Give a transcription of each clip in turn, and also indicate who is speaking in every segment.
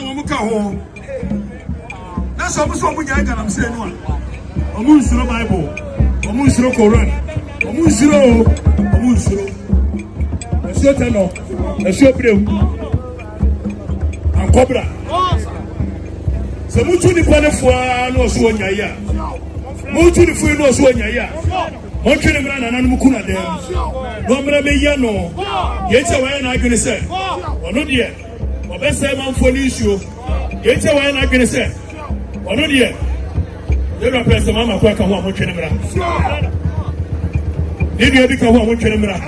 Speaker 1: Omuka ho. That's almost what we get. I'm saying one. Omusiro Bible. Omusiro Quran. Omusiro. Esho tano. Esho breu. Ankobra. So mutu ni pale fwa no so nyaya. Mutu ni fwa no so nyaya. Montwe ni mra na nanu mukuna dem. No mra me ya no. Yeche wa na agene se. Ono de. Obese man for issue. Yeche wa na agene se. Ono de. They represent Mama Kwaka who are much in Mra. Did you become one much in Mra?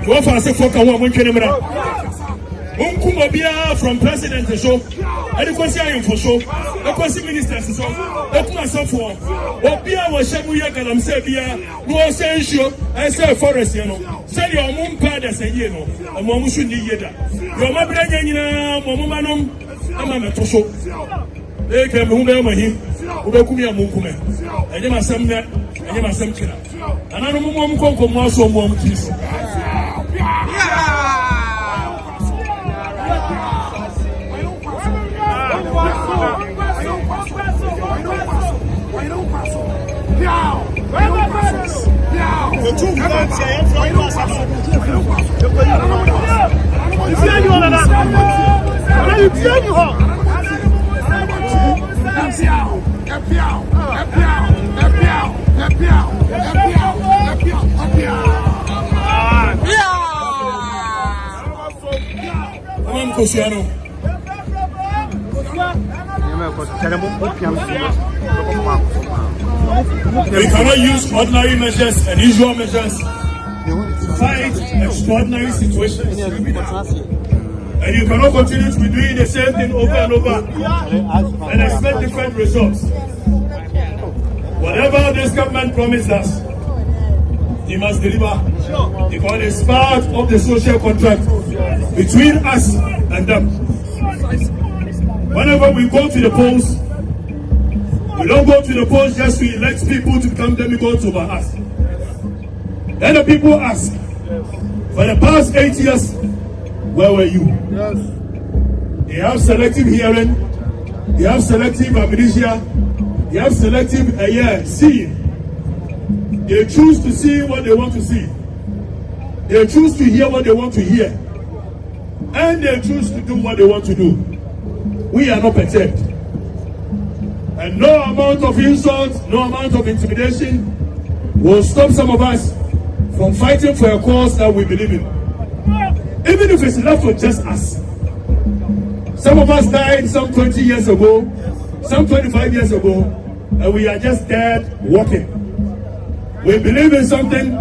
Speaker 1: You offer us a folk and one much in Mra. Unkumobia from president to show, and the question for show, the question minister to show, the myself for. Obia was Shabuya and Sabia, no essential, I say forest, you know. Say your moon pad as a year, a Momushun Yeda. Your mother, Momanum, I'm a Tosho. They came home over him, Ubekumia Mukume. I never some that, I never some killer. And I don't want to come from Mosso Momutis. The two guns here from we cannot use ordinary measures and usual measures to fight extraordinary situations. And you cannot continue to be doing the same thing over and over and expect different results. Whatever this government promised us, they must deliver, because it's part of the social contract between us and them. Whenever we go to the polls, we don't go to the polls just to elect people to become demigods over us. Then the people ask, for the past 8 years, where were you? Yes. They have selective hearing, they have selective amnesia, they have selective seeing. They choose to see what they want to see. They choose to hear what they want to hear. And they choose to do what they want to do. We are not perturbed. And no amount of insult, no amount of intimidation will stop some of us from fighting for a cause that we believe in. Even if it's left with just us. Some of us died some 20 years ago, some 25 years ago, and we are just dead walking. We believe in something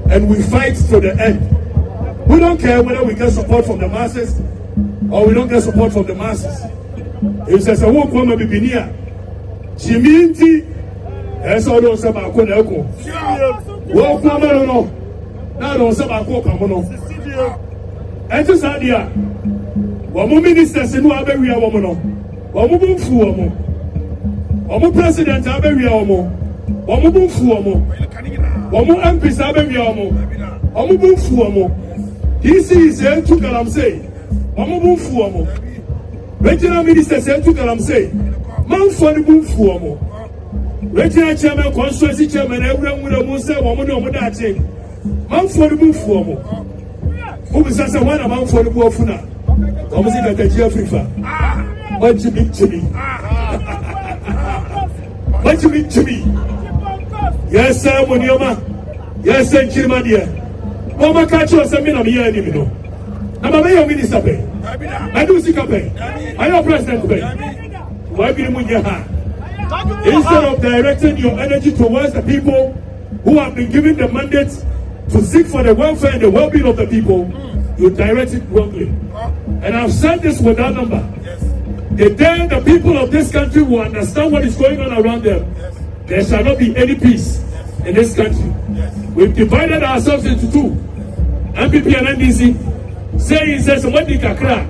Speaker 1: and we fight to the end. We don't care whether we get support from the masses or we don't get support from the masses. If there's a walk from a bibinia, Chiminti, as all those about Kodako. Walk from no, now don't say about Kokamono. And to Sadia, Wamu ministers in Waberia Womono, Wamu Fuomo, Wamu president Aberia Womo, Wamu Fuomo, Wamu MPs Aberia Womo, Wamu Fuomo. DC said to Galamsey, Wamu Fuomo. Regional minister said to Galamsey, Man for the move Fuomo. Regional chairman, constituency chairman, everyone with a Musa, Woman or Modachi. Man for the move Fuomo. Who is as a one amount for the Buffuna? OKATAKYIE AFRIFA. What you mean to me? What you mean to me? Yes, sir, Monioma. Yes, sir, Chirmadia. Mama catch us a minute of year, you know. I'm a mayor minister pay. I do see pay. I know president pay. Why be in your hand? Instead of directing your energy towards the people who have been given the mandate to seek for the welfare and the well-being of the people, you direct it wrongly. And I've said this without number. The day the people of this country will understand what is going on around them, there shall not be any peace in this country. We've divided ourselves into two. MPP and NDC saying, says, what did Kakra?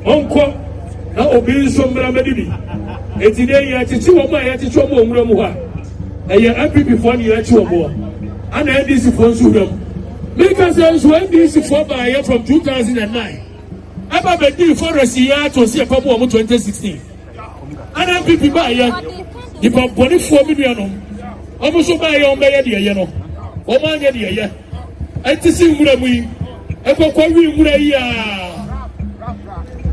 Speaker 1: Uncle, now obeying some remedy. And today, you have to chew on my attitude. And you're MPP for you at your more. And NDC for them. Make us else when NDC for by from 2009. Aba bedi forest here to see a papa 2016. Ana pipi ba ya. Di pa boni fo mi nuanom. Omo so ba ya o be ye de ye no. O ma nye de ye. Enti si nwura mu yi. Ekokwa wi nwura yi a.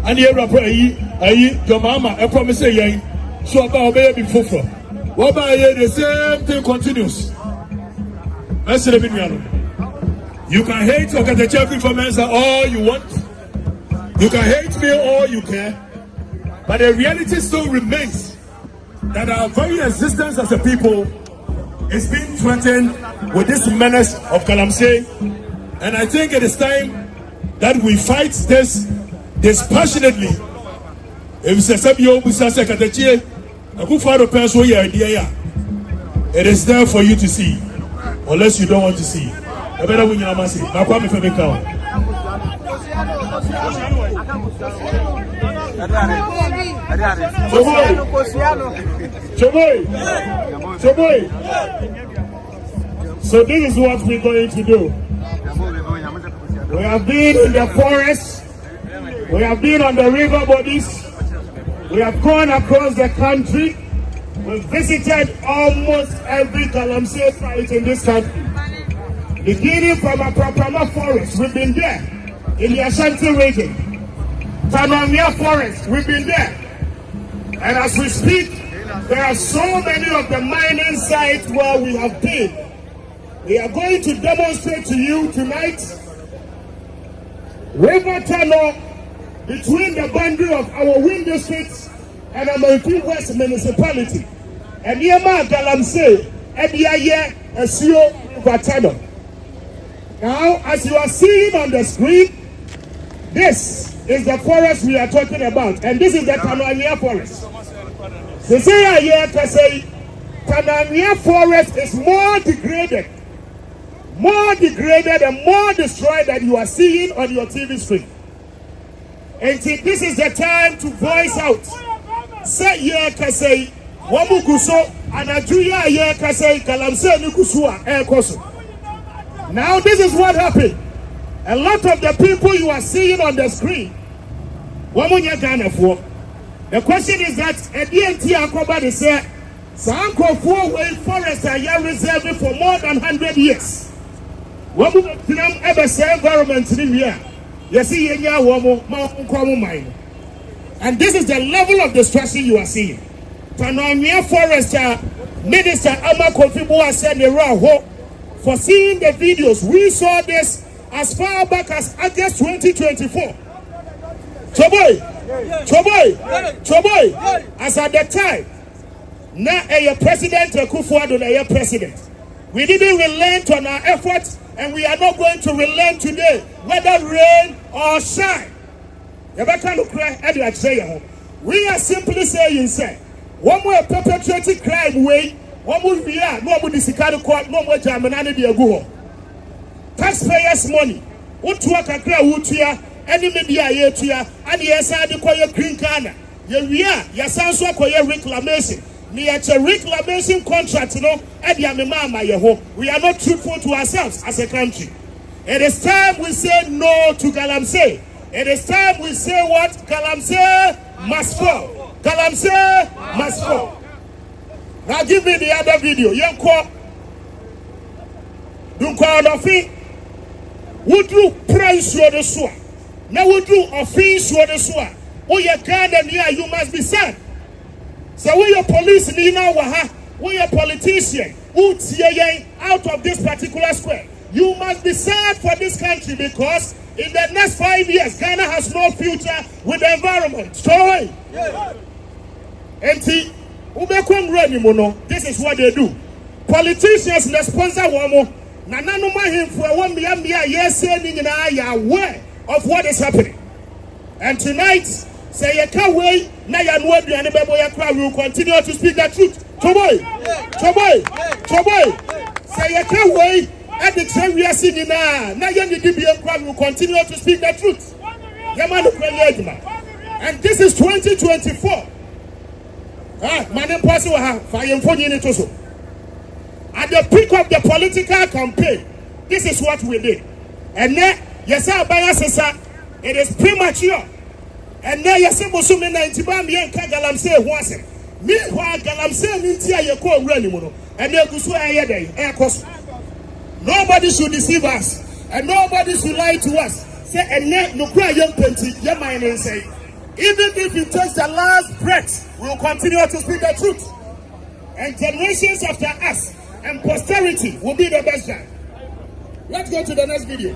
Speaker 1: Ani era pro yi ayi your mama e promise yen. So about be be fofo. What about the same thing continues? You can hate OKATAKYIE AFRIFA all you want. You can hate me all you can. But the reality still remains that our very existence as a people is being threatened with this menace of Galamsey. And I think it is time that we fight this dispassionately. If it is there for you to see, unless you don't want to see. So this is what we're going to do. We have been in the forest. We have been on the river bodies. We have gone across the country. We've visited almost every Galamsey site in this country. Beginning from a Apapama forest, we've been there. In the Ashanti region. Tanamia forest, we've been there. And as we speak, there are so many of the mining sites where we have been. We are going to demonstrate to you tonight river tunnel between the boundary of our wind districts and Amantu West municipality. And Yema Galamsey, Ediaye, Asio, River tunnel. Now, as you are seeing on the screen, this is the forest we are talking about. And this is the Tanania forest. They say here to say Tanania forest is more degraded and more destroyed than you are seeing on your TV screen. And see, this is the time to voice out. Say here to say Wamukuso and Ajuya here to say Galamsey Nukusua Ekoso. Now this is what happened. A lot of the people you are seeing on the screen, the question is that at the NT Akoba they say Sanko way forests are reserved for more than 100 years. Wamu ever say environment in here. You see and this is the level of destruction you are seeing. Tanania Forest Minister Ama Kofibu said the raw for seeing the videos. We saw this as far back as August 2024. Choboy. As at that time, now a president Kufuor a president. We didn't relent on our efforts, and we are not going to relent today, whether rain or shine. We are simply saying, sir, one more perpetrating crime way. One would be no more discarded court, no more Germany be a go. Taxpayers' money. What to work a crowd would here, any media here to ya, and yes, I declare green corner. Ya sounds like a reclamation. Near a reclamation contract, you know, and Yamama, Yaho. We are not truthful to ourselves as a country. It is time we say no to Galamsey. It is time we say what? Galamsey must fall. Galamsey must fall. Now give me the other video. You call. Do call of it. Would you price your the soa? Now would you offense your the soa? Oh, you can't and yeah, you must be sad. So we your police Nina Waha, we your politician, who out of this particular square. You must be sad for this country because in the next 5 years, Ghana has no future with the environment. Sorry. Empty. This is what they do. Politicians they sponsor one more. Yes, aware of what is happening. And tonight, say you can't wait. Now you know we will continue to speak the truth. Choboy. Say you can't wait. At the time we are singing now you will continue to speak the truth. And this is 2024. At the peak of the political campaign, this is what we did. And then, yes,
Speaker 2: It is premature. And now you say Musumi 90 bam yen ka galamsey ho asem. Meanwhile galamsey nintia ye ko awura ni mu no. And they go so aye cost. Nobody should deceive us. And nobody should lie to us. Say and no cry young plenty, your mind and say. Even if it takes the last breath, we will continue to speak the truth. And generations after us and posterity will be the best judge. Let's go to the next video.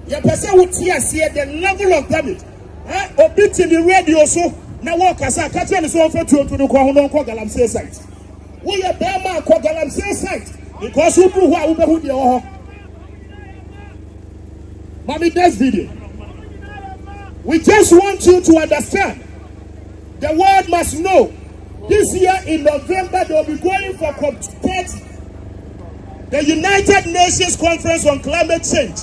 Speaker 2: Your person would see the level of damage. A bit in the radio so now walk as I catch any so for to the Kwahonon Galamsey site. We are Bama Galamsey site because who do who the Mommy, next video. We just want you to understand. The world must know. This year in November, they will be going for the United Nations Conference on Climate Change.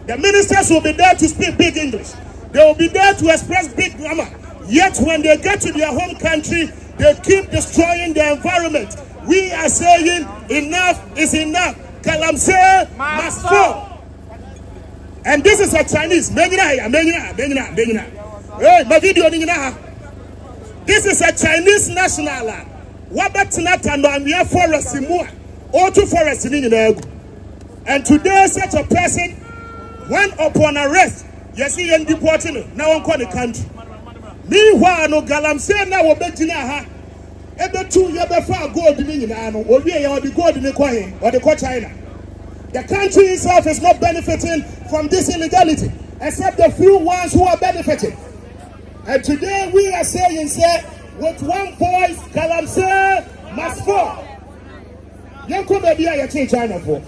Speaker 2: The ministers will be there to speak big English. They will be there to express big grammar. Yet when they get to their home country, they keep destroying the environment. We are saying enough is enough. Galamsey must fall. And this is a Chinese. Hey, my video. This is a Chinese national. Forest forest. And today, such a person, when upon arrest, you see him deporting now on the country. Meanwhile, no galamsey now obetina ebe 2 years before gold in or the gold in the coin or the China. The country itself is not benefiting from this illegality, except the few ones who are benefiting. And today we are saying, with one voice, galamsey must fall. China for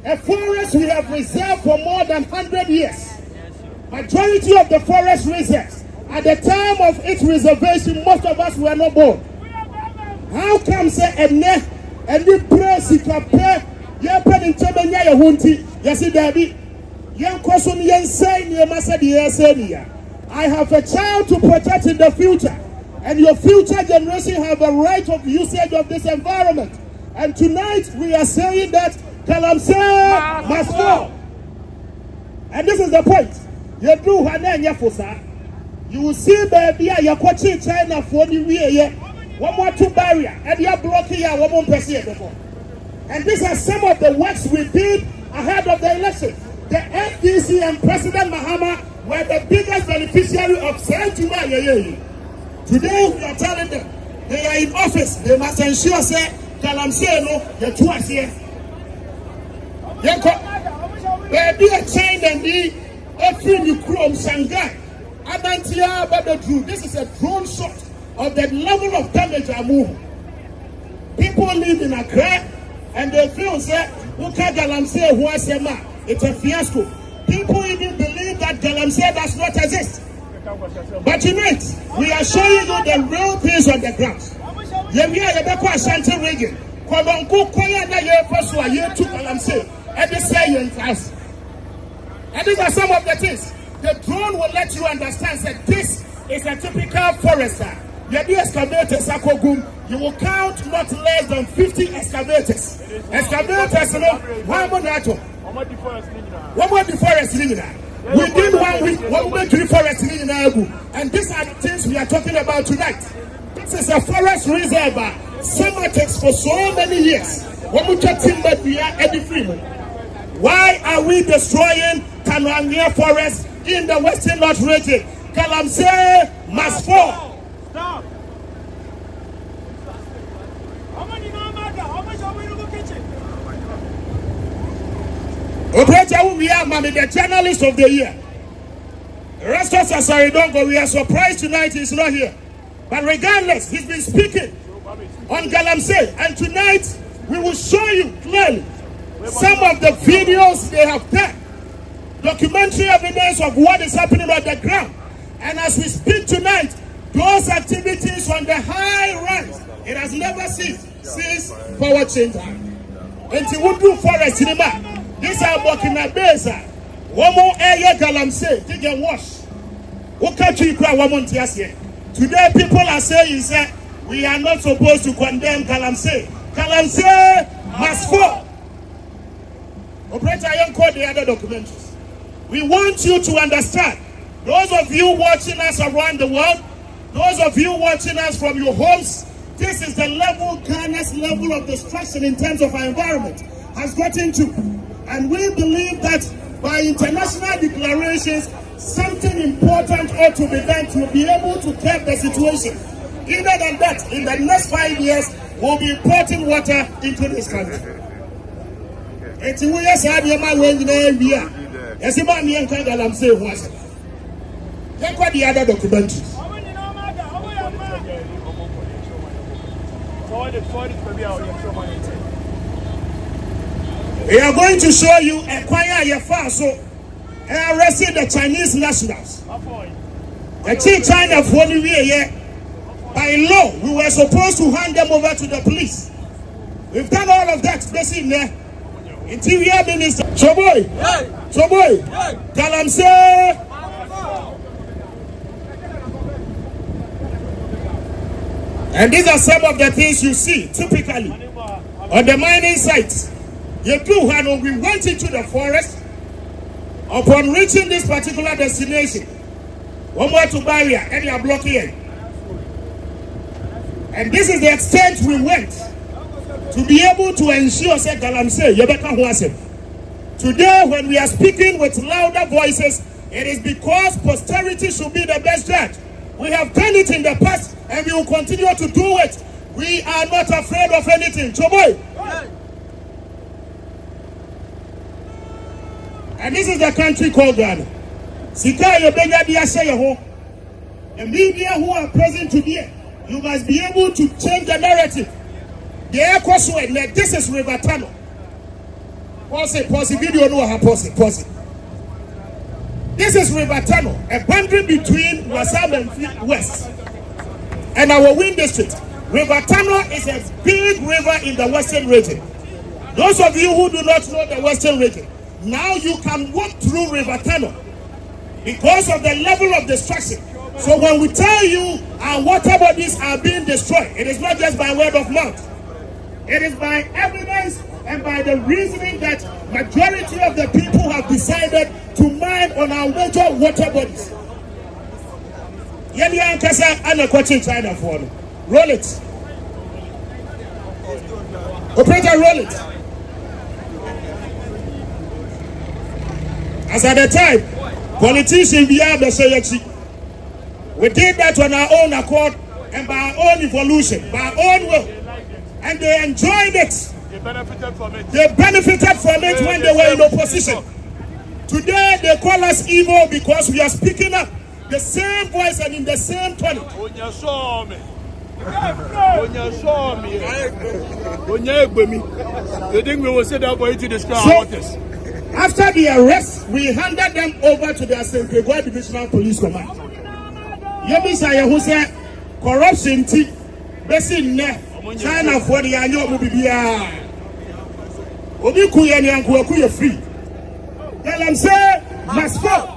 Speaker 2: a forest we have reserved for more than 100 years. Majority of the forest reserves, at the time of its reservation, most of us were not born. How come say and the press pay? Yes, I have a child to protect in the future, and your future generation have a right of usage of this environment. And tonight we are saying that galamsey must fall. And this is the point. You will see baby you watching China for the year. One more two barrier and you are blocking your 1%. And these are some of the works we did ahead of the election. The FDC and President Mahama were the biggest beneficiary of As3m. Today we are telling them they are in office. They must ensure say galamsey no the tuals here. Baby a chain and the As3m Chrome Shanghai. Abantia Babadru. This is a drone shot of the level of damage I move. People live in Accra. And they feel that galamsey who it's a fiasco. People even believe that galamsey does not exist. But tonight, we are showing you the real things on the ground. Ashanti region. And these are some of the things. The drone will let you understand that this is a typical forester. You will count not less than 50 excavators. Excavators, one more forest. Within 1 week, one more forest. And these are the things we are talking about tonight. This is a forest reserve. Somatics for so many years. Why are we destroying Tanwangya forest in the Western North region? Galamsey must fall. Stop. We are the journalist of the year. Rastos As3m, we are surprised tonight he's not here. But regardless, he's been speaking on galamsey. And tonight, we will show you clearly some of the videos they have done. Documentary evidence of what is happening on the ground. And as we speak tonight, those activities on the high ranks, it has never ceased since power change. And to Woodrow Forest Cinema, these are Burkina Faso. One more area galamsey, take a wash. Today people are saying that we are not supposed to condemn galamsey. Galamsey must fall. Operator, I don't call the other documentaries. We want you to understand Those of you watching us around the world, those of you watching us from your homes, this is the level, Ghana's level of destruction in terms of our environment has gotten to. And we believe that by international declarations, something important ought to be done to be able to curb the situation. Either than that, in the next 5 years, we'll be importing water into this country. It's we are saying, my way in the area. As a man, young Kagalam say, was look what the other documentaries. We are going to show you a choir your fast so arrested the Chinese nationals. The chief China for the year. By law, we were supposed to hand them over to the police. We've done all of that. Basically, there. Interior Minister. Choboy. Choboy. Galamse. And these are some of the things you see typically on the mining sites. We went into the forest. Upon reaching this particular destination, one more to barrier, and you are blocking. And this is the extent we went to be able to ensure that Galamse, Yebeka Huasem. Today, when we are speaking with louder voices, it is because posterity should be the best judge. We have done it in the past, and we will continue to do it. We are not afraid of anything. Choboy. And this is the country called Ghana. Sika Yebega Diashayaho. The media who are present today, you must be able to change the narrative. The air course like this is River Tunnel. Pause video no pause it. This is River Tunnel, a boundary between Wasam and West and our wind district. River Tunnel is a big river in the western region. Those of you who do not know the western region, now you can walk through River Tunnel because of the level of destruction. So when we tell you our water bodies are being destroyed, it is not just by word of mouth. It is by evidence and by the reasoning that majority of the people have decided to mine on our major water bodies. China for roll it. Operator, roll it. As at the time, politicians we did that on our own accord and by our own evolution, by our own will. And they enjoyed it. They benefited from it. They benefited from it when they were in opposition. Today they call us evil because we are speaking up the same voice and in the same tone.
Speaker 1: You think we will sit down for you to describe waters?
Speaker 2: After the arrest, we handed them over to the As3m Divisional Police Command. Yebisa who said corruption China for the annual Bibia. Obi and Kuya free. Galamse must go.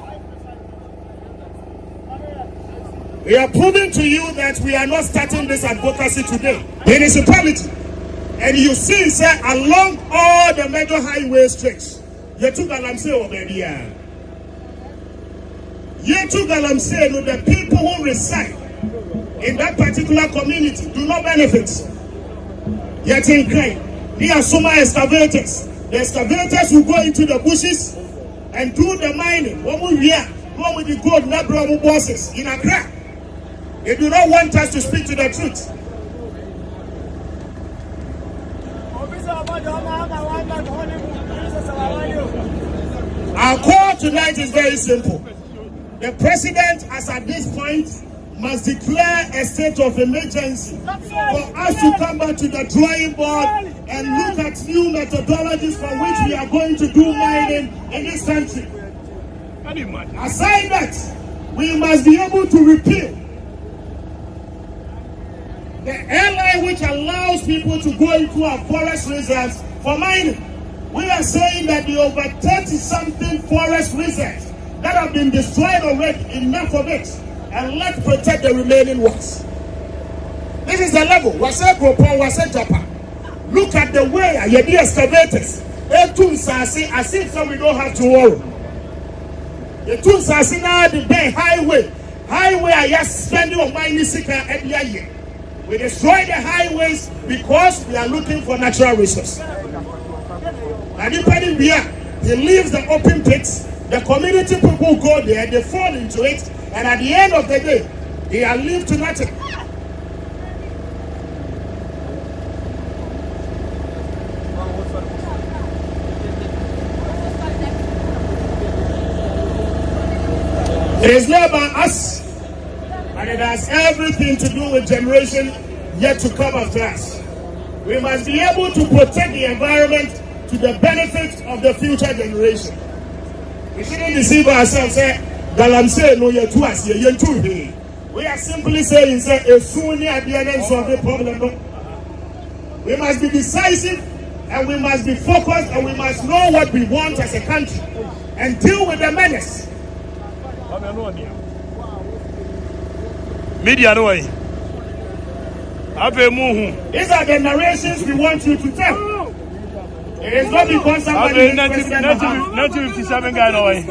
Speaker 2: We are proving to you that we are not starting this advocacy today. Municipality. And you see, sir, along all the major highway stretch, you took Galamse already. You took Galamse, the people who reside in that particular community do not benefit. Yet in crime, there are some excavators. The excavators will go into the bushes and do the mining. What we hear, go with the gold, not Brahmo bosses in Accra. They do not want us to speak to the truth. Our call tonight is very simple. The president, as at this point, must declare a state of emergency for us to come back to the drawing board and look at new methodologies for which we are going to do mining in this country. Aside that, we must be able to repeal the airline which allows people to go into our forest reserves for mining. We are saying that the over 30-something forest reserves that have been destroyed already, enough of it, and let's protect the remaining ones. This is the level. Wase Gropon, Wase Japan. Look at the way the excavators, as if so we don't have to worry. The tuals are now the bay highway I just spending on my Nisika every year. We destroy the highways because we are looking for natural resources. And depending where he leaves the open pits, the community people go there, they fall into it, and at the end of the day, they are left to nothing. It is not about us, and it has everything to do with generation yet to come after us. We must be able to protect the environment to the benefit of the future generation. We shouldn't deceive ourselves. Galamsey no ye tuals ye yentu. We are simply saying a soon at the end of the problem. We must be decisive, and we must be focused, and we must know what we want as a country and deal with the menace.
Speaker 3: Media no way.
Speaker 2: These are the narrations we want you to tell. It is not because somebody is president.
Speaker 3: 1957 guy no way.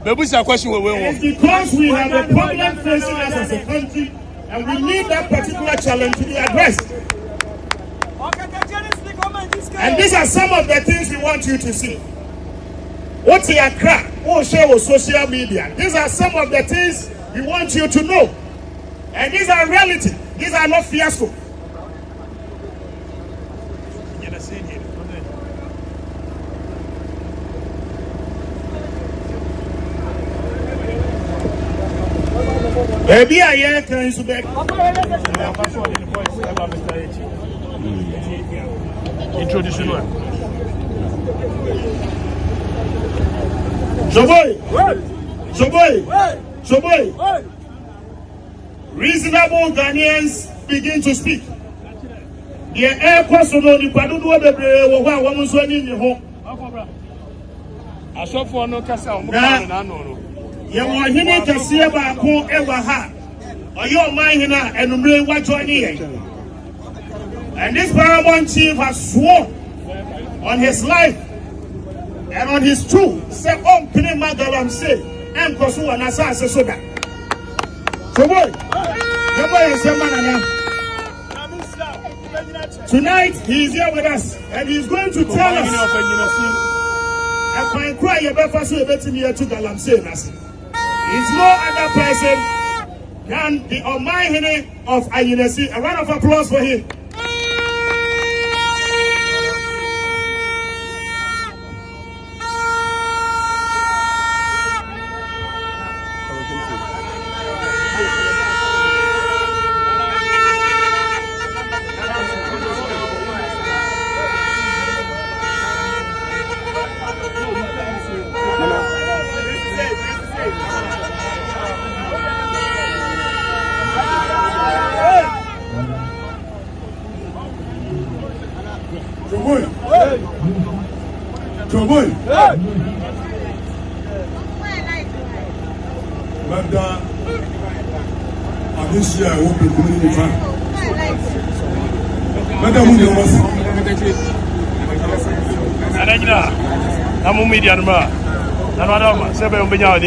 Speaker 3: Bebusa question we
Speaker 2: It is because we have a problem facing us as a country, and we need that particular challenge to be addressed. And these are some of the things we want you to see. What's your crack? What share with social media? These are some of the things we want you to know. And these are reality. These are not fiasco. Baby, I hear can you back.
Speaker 3: Introduction one.
Speaker 2: Joboy. Reasonable Ghanaians begin to speak. The air question on the Padudu Bebre, woman swimming in home.
Speaker 3: I saw for no Casa. No.
Speaker 2: You want him to see about who ever had. Or your mind and really what you're here. And this paramount chief has sworn on his life and on his truth. Say, oh, Pinema Galamsey, and Kosu and Asasa Soda. So, boy, tonight he is here with us, and he is going to tell us. I can cry about to Galamsey. He's no other person than the Almighty of Ayinesi. A round of applause for him.
Speaker 1: Joboy. Madam, this year I won't be coming in front. Madam, you must.
Speaker 3: I'm media number. Another 7 million.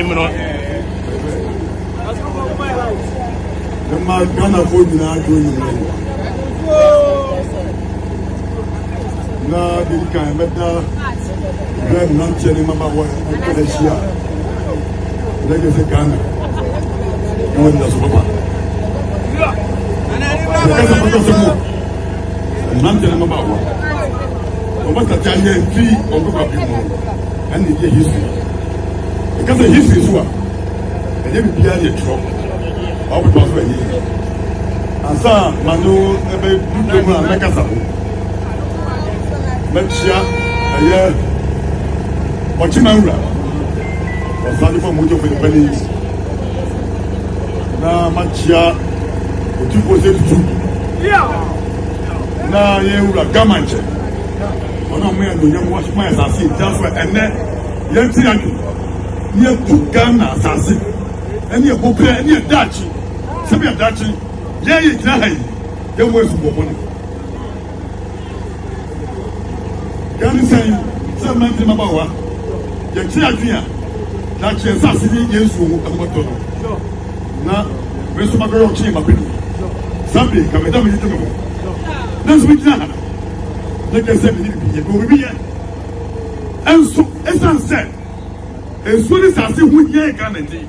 Speaker 1: The man gonna hold me now doing na the kind better grab not telling about what the share. Like I said, Ghana. You want to super. Not telling about what. What the Chinese tree on the people and the history. Because the history is what. And then we are the trouble. How we pass away. And so, Manu, a make us Mechia, a year, or Chimamra, or Sunday for Mojo for the pennies. Now, Machia, the 2 Now, you are Gamanche. Oh, no, man, you don't watch my assassin, just for and then Yantiaki, near to Ghana assassin, and your book, and your Dutch, some of Dutch, yeah, you try, there was one. Gani saying, some man in Mabawa, the Chia, That chance I see against you. Now, we're so much of a chamber. Somebody come and tell me to go. That's what now. Like I said, you go be here. And so, as I said, as soon as I see who you can do,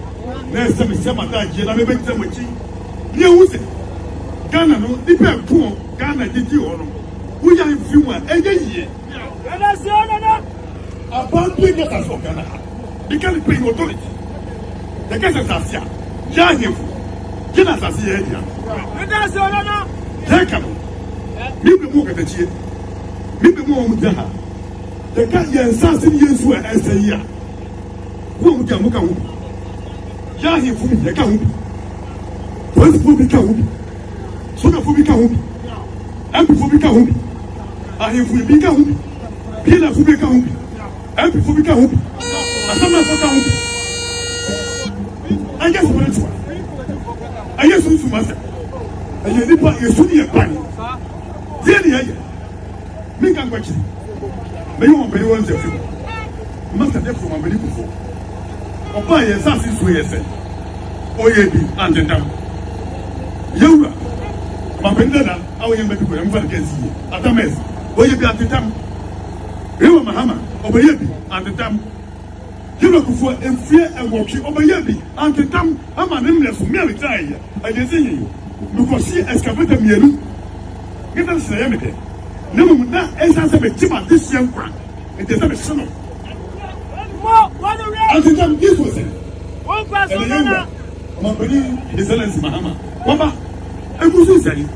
Speaker 1: there's some sabotage, and I make them with you. You say, Ghana, no, depend poor, Ghana did you or no. We are in few and a year. About 2 years of Ghana. You can't pay authority. The case is Asia. Young, Ghana as the area. Take them. Maybe more at the cheap. Maybe more with Jaha. The cat assassin years were as a year. Who can look out? Young, for me, the count. What's for become? Soon for become. And before become. I have we become. Pila for become. And before become. I guess what it's one. I guess who's master. And you did what you should be a bunny. Then, me can watch it. May you want to be one of you. Master, therefore, I'm very before. Or buy a sausage way, I said. Oh, yeah, be under them. You, my pendana, I will make people against you. At the mess, where you be at the time. You, Mahama, over here, at the time. You look for a fear and walking over Yabi, and the time I'm an illness from Mary Tire. I can see you because she excavated me. Get us the Yamite. No, not as I said, Tima, this young one. It is a son of. And the time this was it. One person, my body is a lens, Mahama. Papa, I was saying,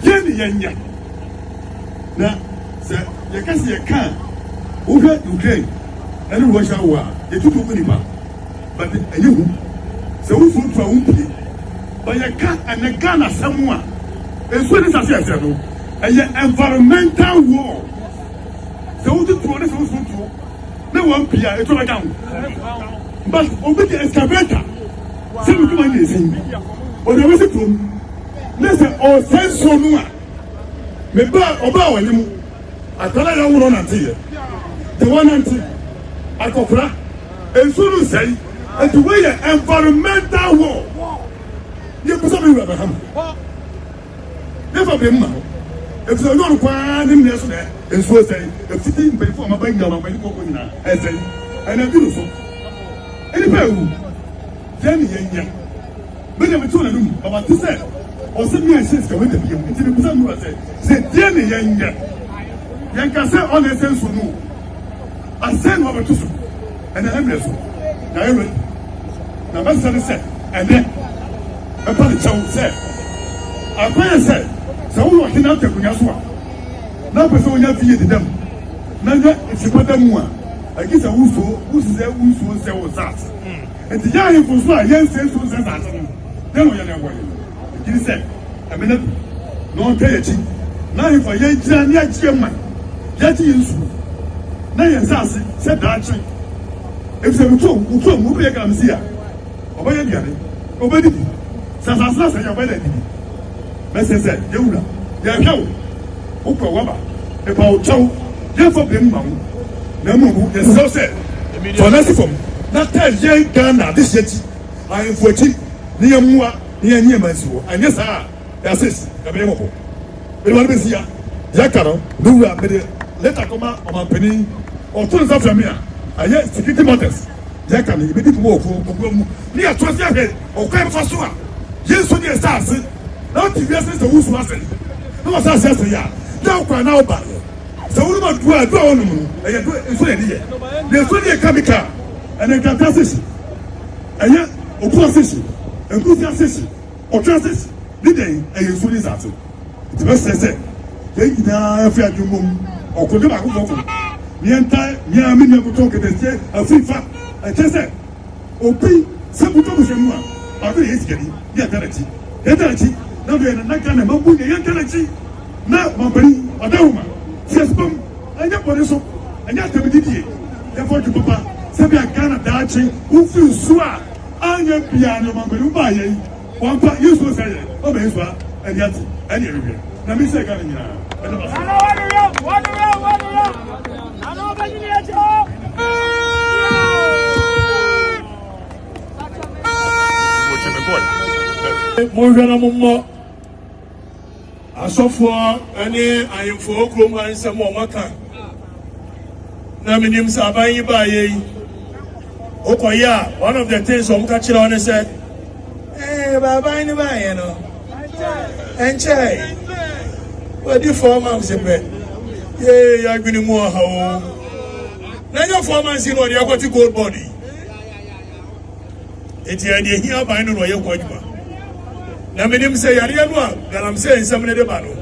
Speaker 1: Jenny Yanya. Now, sir, you can see a can over Ukraine. And watch our war. They took over him. But you, so we food for Umpy. But you can't and a gun as someone. As soon as I said, and environmental war. So we took one is also true. No one Pia, it's all down. But over the excavator, some come and listen. Or there was a room. Listen, or send so much. Maybe about him. I thought I don't want to see it. The one until. Akokra, and soon say, and to weigh an environmental war. You put something with Abraham. Never be man. If you're not one in yesterday, and so say, if sitting before my bank down, my coconut, I say, and I do so. Anyway, Jenny, but I'm told him about to say, or send me a sister with him until the person say, Jenny, young can say all the sense for no. I send over to you, and I'm ready. Now, I'm ready. Now, my son said, and then I probably said, I probably said, so we walking out to Kunyaswa. Now, person, you have to eat them. Now, it's a better one. I guess I who's there, who's there was that. And the young was like, yes, yes, who's that. Then we are there. He said, I mean, no pay a cheap. Now, if I ain't German, yet you. Na yensase se dachi efse muto mu be kam sia obaya diane obedi sasasna se yobeda didi mesese yewura ya hwew ukwa waba e ba o chaw ye fo be mma na mu ye so se for next form na tell ye Ghana this yeti I for chi ni yemua ni yenye mansiwo anya sa ya sis ka be mo be wala be sia ya karo duwa be later come on penny or turns out from here. I hear security matters. Jack and the people who near 20 years or came for sure. Yes, so dear stars. Not the years the who's was it. No one says yes, now cry now by so we must do a draw on them. I do it for a year. There's only a chemical and a transition. And yet, opposition, enthusiasm, or transition. The day I use for this answer. It's best I said. They now fear you or could never go. Mienta, Miami, never talk at the Afrifa. I just said, Opi, some people say, I really is getting Yatarati. Yatarati, now they are not going to Mabu, Yatarati. Now, Mabari, Adama, Siaspum, and your body so, and yet to be Didier. Therefore, to Papa, Sabia Ghana Dachi, who feels swa, and your piano, Mambaru Baye, one part useful say, oh, Bezwa, and yet, and you review. Now, Mr. Garina. Morgana Mummo Asofo any I am for Oklahoma and some more Maka. Naminim Sabayi Baye Okoya, one of the things I'm catching on and said, hey, Baba, you know, and Chay, what do you form of the bed? Yeah, you're going to more how. Now your 4 months in what you got to gold body. It's the idea here by no way. Naminim say Yarianwa, that I'm saying somebody the battle.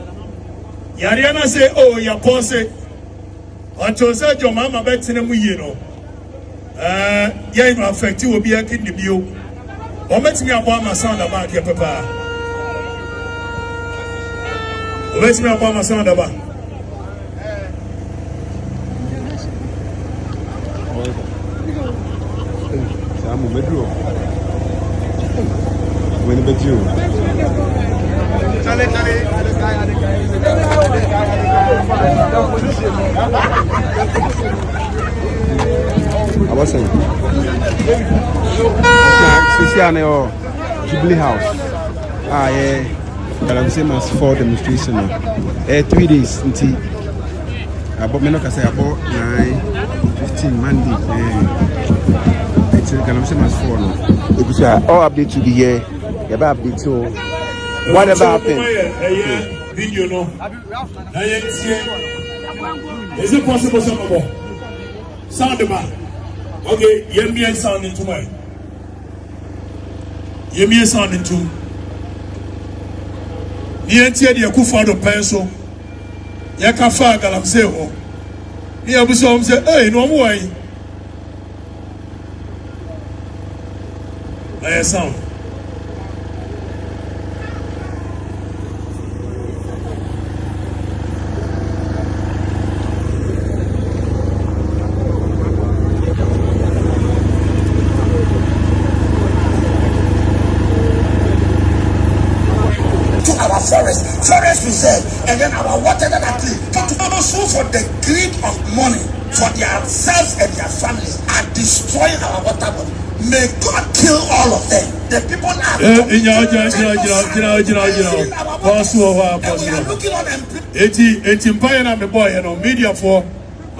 Speaker 1: Yariana say, oh, your boss say, until said your mama bet in a muino. Yeah, affect you will be a kidney view. Or makes me upon my son about your papa. Or makes me upon my son about.
Speaker 4: I'm a bedroom. When the bedroom. I was saying, Jubilee House. Yeah, but I'm saying as for demonstration. 3 days until about me. I say about 9:15 Monday. I'm saying as for no. All update to the year. Update to whatever happened.
Speaker 1: Video no. Is it possible some more? Sound the man. Okay, hear me and sound into mine. Hear me and sound into. Near the Akufado pencil. Yakafa Galamseo. Near Busom say, hey, no way. I sound.
Speaker 5: Forest reserve, and then our water that are clean. But also for the greed of money for themselves and their families are destroying our water body. May God kill all of them. The people are looking on them.
Speaker 1: Media for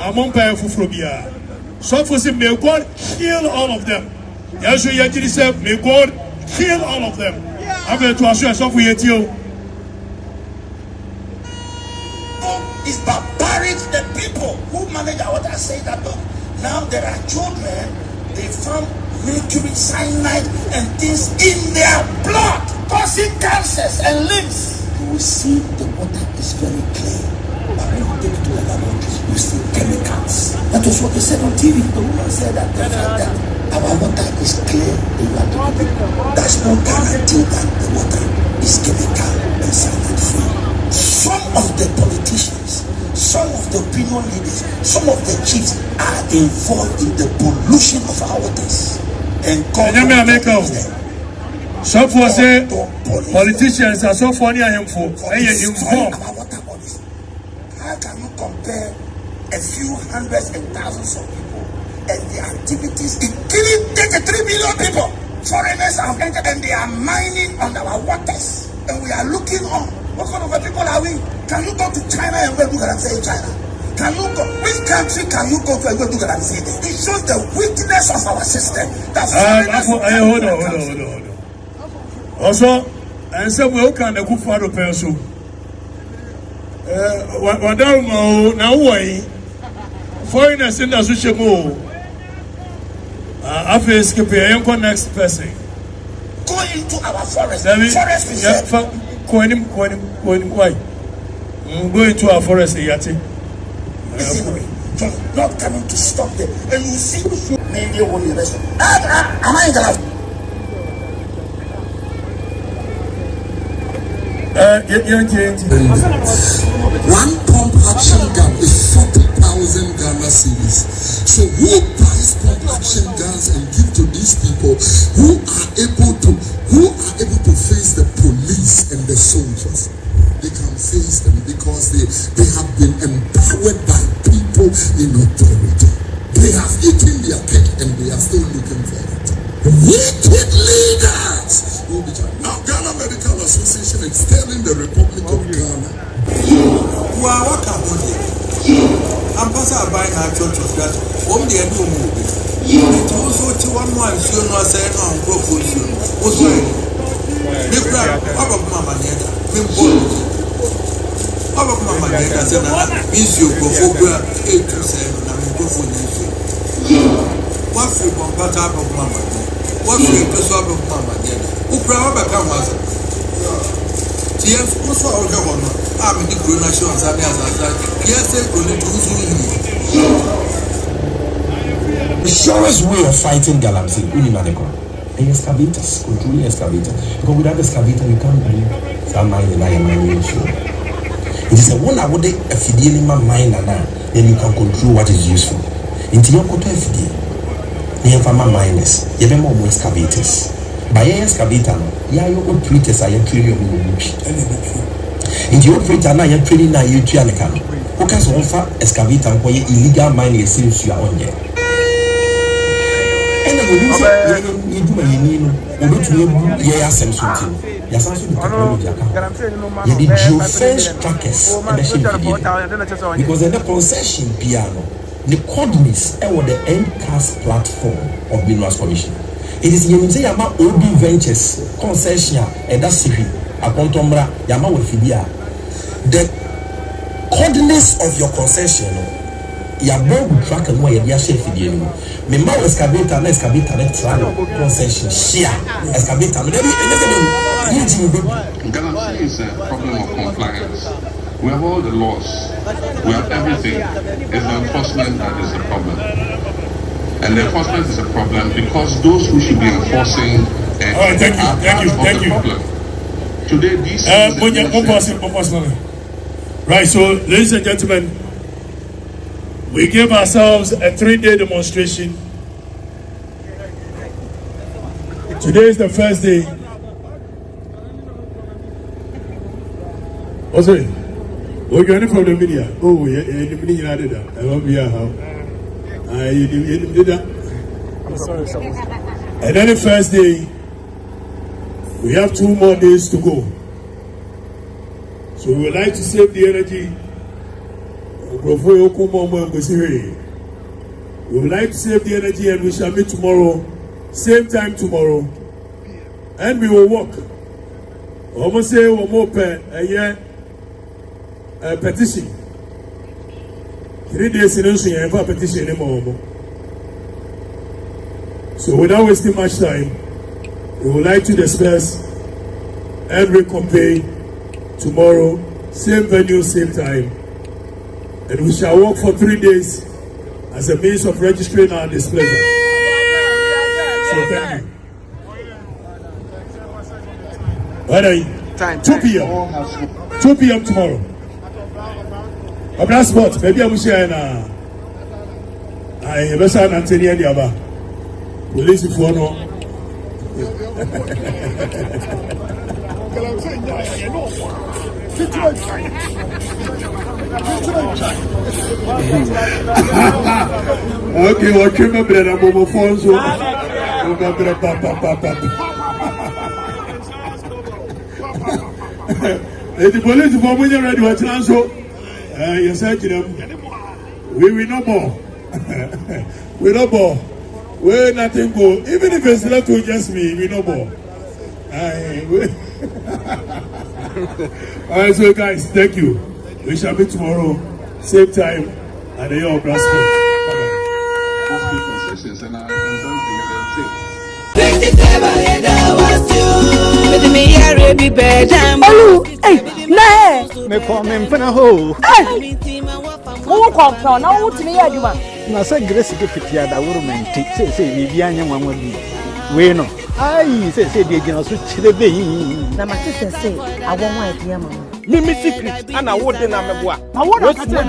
Speaker 1: among Payafufrobia. So for some, may God kill all of them. Yes, we actually said, may God kill all of them. I'm going to assure yourself with you.
Speaker 5: Is barbaric. The people who manage our water say that look, now there are children, they found mercury, cyanide, and things in their blood, causing cancers and limbs. You will see the water is very clear, but when you take it to the laboratory, you see chemicals. That was what they said on TV. The woman said that the fact that our water is clear, that's no guarantee that the water is chemical and cyanide free. Some of the politicians, some of the opinion leaders, some of the chiefs are involved in the pollution of our waters. And God
Speaker 1: some for say politicians are so funny and harmful.
Speaker 5: How can you compare a few hundreds and thousands of people and their activities in killing 33 million people? Foreigners have entered and they are mining on our waters, and we are looking on. What kind of people are we? Can you go to China and go look at and say China? Can you go? Which country can you go to and go look at and say that? It shows the weakness of our system. That's
Speaker 1: hold on. Also, and so we can go for the person. What now? Why? Foreigners in the social move. After escaping, next person.
Speaker 5: Go into our forest. Forest reserve.
Speaker 1: Why? Go into our forest, Yati.
Speaker 5: Not coming to stop them. And you see, maybe you will be arrested. Am I in the
Speaker 6: one pump action gun is 40,000 Ghana cedis. So who buys pump action guns and give to these people who are able to face the police and the soldiers? They can face them because they have been empowered by people in authority. They have eaten their cake and they are still looking for it. Wicked leaders who organization extending the Republic of Ghana.
Speaker 7: What I'm passing by now, church of that. The end of movie. It also to one so no say no proposal. Also, the crowd, Papa Mama Neda, Papa Mama Neda said, "Miss you go for 8 to 7, and go for you." What free Papa Mama? What free person of Mama Neda? Who proud of Kamasa? Yes, also our governor. I'm in the Gronation and yes, they're going to
Speaker 8: the surest way of fighting Galamsey, Unimadeko, and excavators, controlling excavator. Because without excavator, you can't bring some mine and I am sure. It is a 1 hour day of feeding my mind and then you can control what is useful. Into your quota FD, you have my miners, you have more excavators. By excavator, you are your operators, I am trading your movie. Into your operator, now you're trading now you Trianacan. Who can offer excavator for your illegal mining seems you are on there? And then you do my name, you go to yes, and something. Yes, I should be the geofence trackers because in the concession piano, the coordinates are the end cast platform of the Minerals Commission. It is Yama OB Ventures concession and that's city. Upon Tombra, Yama with Fibia. The coordinates of your concession, you will track and where you are safe. Me ma excavator na excavator na trial concession share excavator no dey
Speaker 9: Ghana is a problem of compliance. We have all the laws, we have everything. It's the enforcement that is the problem, and the enforcement is a problem because those who should be enforcing thank you. Problem. Today this
Speaker 1: right, so ladies and gentlemen, we gave ourselves a 3-day demonstration. Today is the first day. What's it? We're going from the media. Oh, yeah, the media did that. I won't be how. You did that. And then the first day, we have 2 more days to go. So we would like to save the energy. We would like to save the energy and we shall meet tomorrow, same time tomorrow, and we will walk. Almost say one more petition. 3 days in a petition anymore. So without wasting much time, we would like to disperse and reconvene tomorrow, same venue, same time. And we shall work for 3 days as a means of registering our displeasure. So thank you. Bye. 2 p.m. 2 p.m. tomorrow. I'm not sport. Maybe I'm sharing I best an Anthony Diaba. Police if you know. Okay, what you remember that I'm over phone so the police for when you're ready to transfer you said to them we will no more we no more we nothing go even if it's left to just me we no more all right, so guys, thank you. We shall meet tomorrow, same time, at the York Rascal.
Speaker 10: Hey, me come in for a hole. Hey, who come from? Now, what's me? You want? Now, say Grace to fit here. That woman say, Vivian, one would be. We know. I say, the general switch the bay. Now, my sister say, I won't want to hear my Mimi secret, and I wouldn't have a I want to know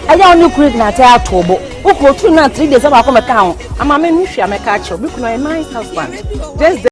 Speaker 10: I don't know quick na tell Tobo. Who go 2 na 3 days about come account. I'm a man, I'm a catcher. We can a nice husband. Just